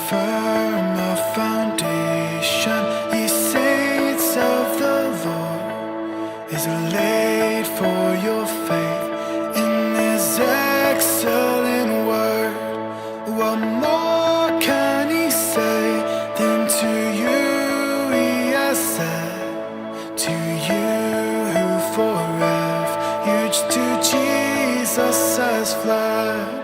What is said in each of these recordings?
firm a foundation, ye saints of the Lord, is laid for your faith in this excellent word. What more can he say than to you he has said, to you who for refuge to Jesus has fled?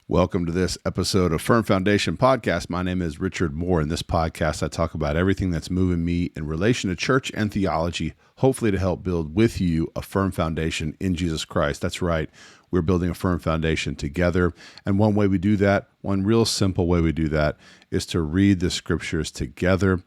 Welcome to this episode of Firm Foundation Podcast. My name is Richard Moore. In this podcast, I talk about everything that's moving me in relation to church and theology, hopefully to help build with you a firm foundation in Jesus Christ. That's right. We're building a firm foundation together. And one way we do that, one real simple way we do that, is to read the scriptures together.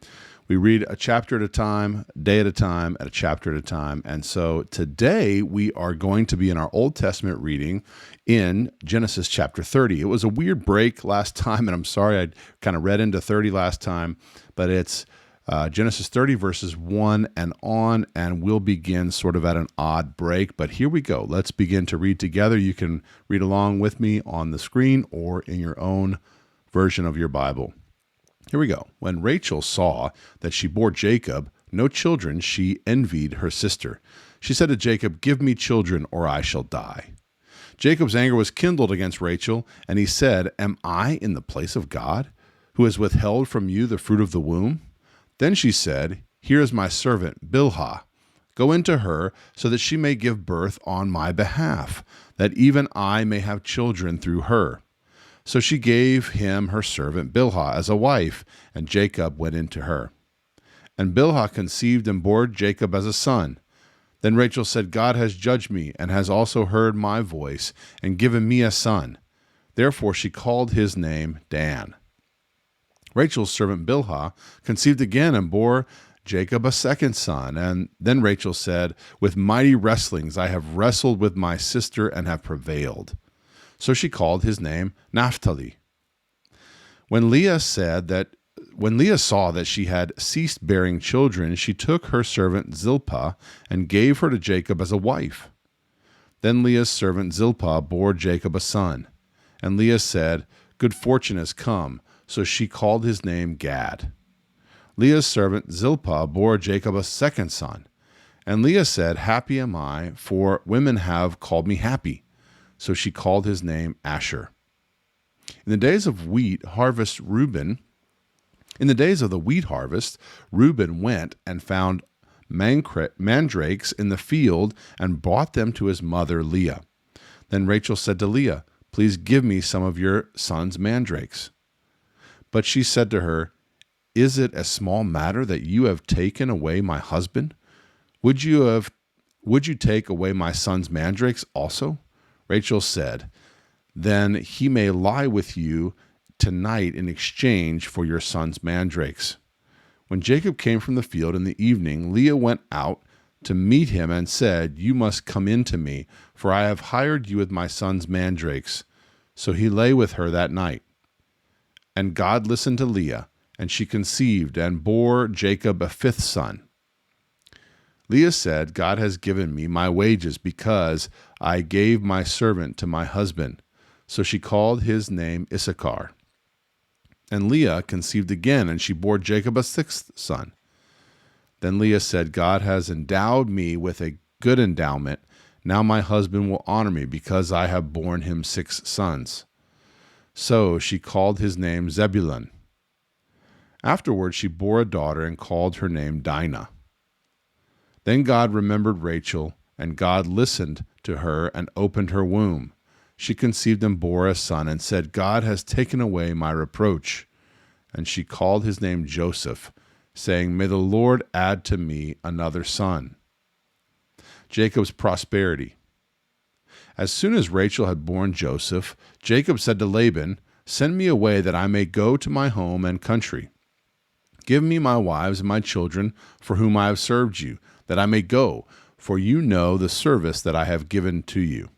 We read a chapter at a time, a day at a time, and a chapter at a time. And so today we are going to be in our Old Testament reading in Genesis chapter 30. It was a weird break last time, and I'm sorry I kind of read into 30 last time, but it's Genesis 30 verses 1 and on, and we'll begin sort of at an odd break. But here we go. Let's begin to read together. You can read along with me on the screen or in your own version of your Bible. Here we go. When Rachel saw that she bore Jacob no children, she envied her sister. She said to Jacob, "Give me children, or I shall die." Jacob's anger was kindled against Rachel, and he said, "Am I in the place of God, who has withheld from you the fruit of the womb?" Then she said, "Here is my servant Bilhah. Go into her, so that she may give birth on my behalf, that even I may have children through her." So she gave him her servant Bilhah as a wife, and Jacob went into her. And Bilhah conceived and bore Jacob as a son. Then Rachel said, "God has judged me, and has also heard my voice, and given me a son." Therefore she called his name Dan. Rachel's servant Bilhah conceived again and bore Jacob a second son. And then Rachel said, "With mighty wrestlings I have wrestled with my sister and have prevailed." So she called his name Naphtali. When Leah saw that she had ceased bearing children, she took her servant Zilpah and gave her to Jacob as a wife. Then Leah's servant Zilpah bore Jacob a son. And Leah said, "Good fortune has come." So she called his name Gad. Leah's servant Zilpah bore Jacob a second son. And Leah said, "Happy am I, for women have called me happy." So she called his name Asher. In the days of the wheat harvest, Reuben went and found mandrakes in the field and brought them to his mother Leah. Then Rachel said to Leah, "Please give me some of your son's mandrakes." But she said to her, "Is it a small matter that you have taken away my husband? Would you take away my son's mandrakes also?" Rachel said, "Then he may lie with you tonight in exchange for your son's mandrakes." When Jacob came from the field in the evening, Leah went out to meet him and said, "You must come in to me, for I have hired you with my son's mandrakes." So he lay with her that night. And God listened to Leah, and she conceived and bore Jacob a fifth son. Leah said, "God has given me my wages because I gave my servant to my husband." So she called his name Issachar. And Leah conceived again, and she bore Jacob a sixth son. Then Leah said, "God has endowed me with a good endowment. Now my husband will honor me because I have borne him 6 sons." So she called his name Zebulun. Afterward she bore a daughter and called her name Dinah. Then God remembered Rachel, and God listened to her and opened her womb. She conceived and bore a son and said, "God has taken away my reproach." And she called his name Joseph, saying, "May the Lord add to me another son." Jacob's prosperity. As soon as Rachel had borne Joseph, Jacob said to Laban, "Send me away that I may go to my home and country. Give me my wives and my children for whom I have served you, that I may go, for you know the service that I have given to you."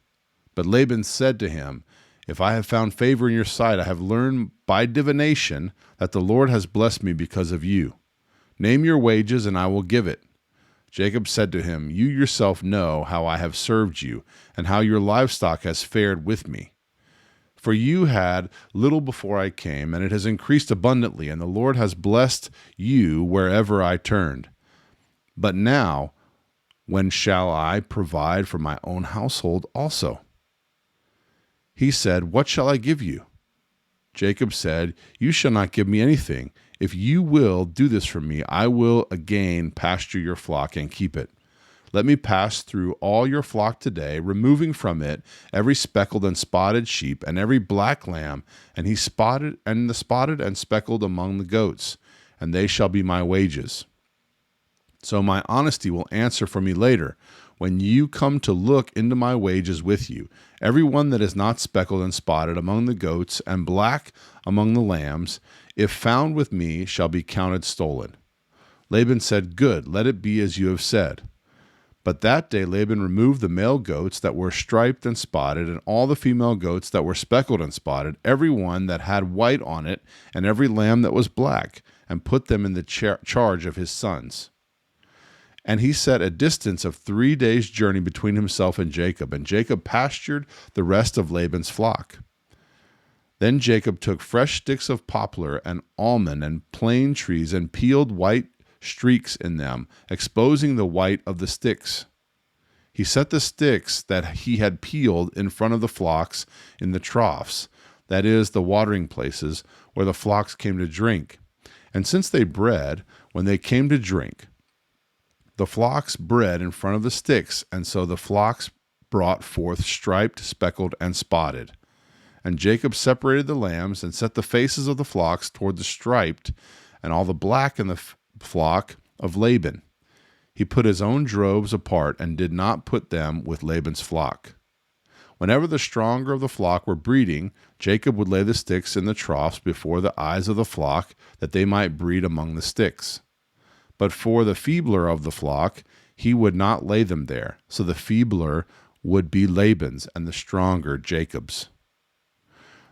But Laban said to him, "If I have found favor in your sight, I have learned by divination that the Lord has blessed me because of you. Name your wages, and I will give it." Jacob said to him, "You yourself know how I have served you, and how your livestock has fared with me. For you had little before I came, and it has increased abundantly, and the Lord has blessed you wherever I turned. But now, when shall I provide for my own household also?" He said, "What shall I give you?" Jacob said, "You shall not give me anything. If you will do this for me, I will again pasture your flock and keep it. Let me pass through all your flock today, removing from it every speckled and spotted sheep and every black lamb, and the spotted and speckled among the goats, and they shall be my wages. So my honesty will answer for me later, when you come to look into my wages with you. Every one that is not speckled and spotted among the goats and black among the lambs, if found with me, shall be counted stolen." Laban said, "Good, let it be as you have said." But that day Laban removed the male goats that were striped and spotted, and all the female goats that were speckled and spotted, every one that had white on it, and every lamb that was black, and put them in the charge of his sons. And he set a distance of 3 days' journey between himself and Jacob pastured the rest of Laban's flock. Then Jacob took fresh sticks of poplar and almond and plane trees and peeled white streaks in them, exposing the white of the sticks. He set the sticks that he had peeled in front of the flocks in the troughs, that is, the watering places where the flocks came to drink. And since they bred, when they came to drink, the flocks bred in front of the sticks, and so the flocks brought forth striped, speckled, and spotted. And Jacob separated the lambs and set the faces of the flocks toward the striped, and all the black in the flock of Laban. He put his own droves apart and did not put them with Laban's flock. Whenever the stronger of the flock were breeding, Jacob would lay the sticks in the troughs before the eyes of the flock, that they might breed among the sticks. But for the feebler of the flock, he would not lay them there, so the feebler would be Laban's, and the stronger Jacob's.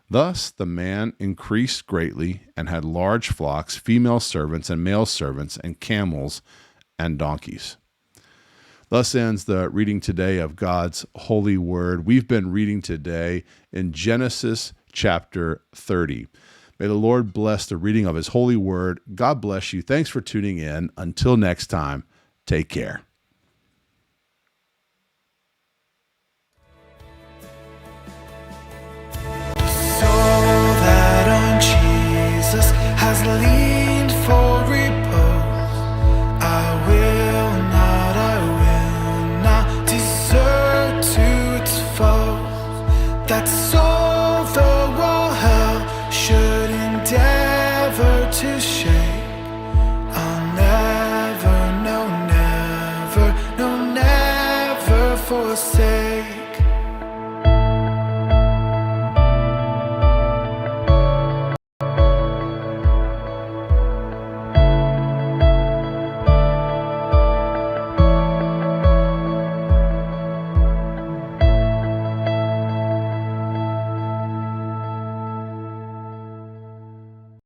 Thus the man increased greatly, and had large flocks, female servants and male servants, and camels and donkeys. Thus ends the reading today of God's holy word. We've been reading today in Genesis chapter 30. May the Lord bless the reading of his holy word. God bless you. Thanks for tuning in. Until next time, take care. Jesus has leaned for repose. I will not desert to its foes. That's all the world hell should endeavor to shake. I'll never, no, never forsake.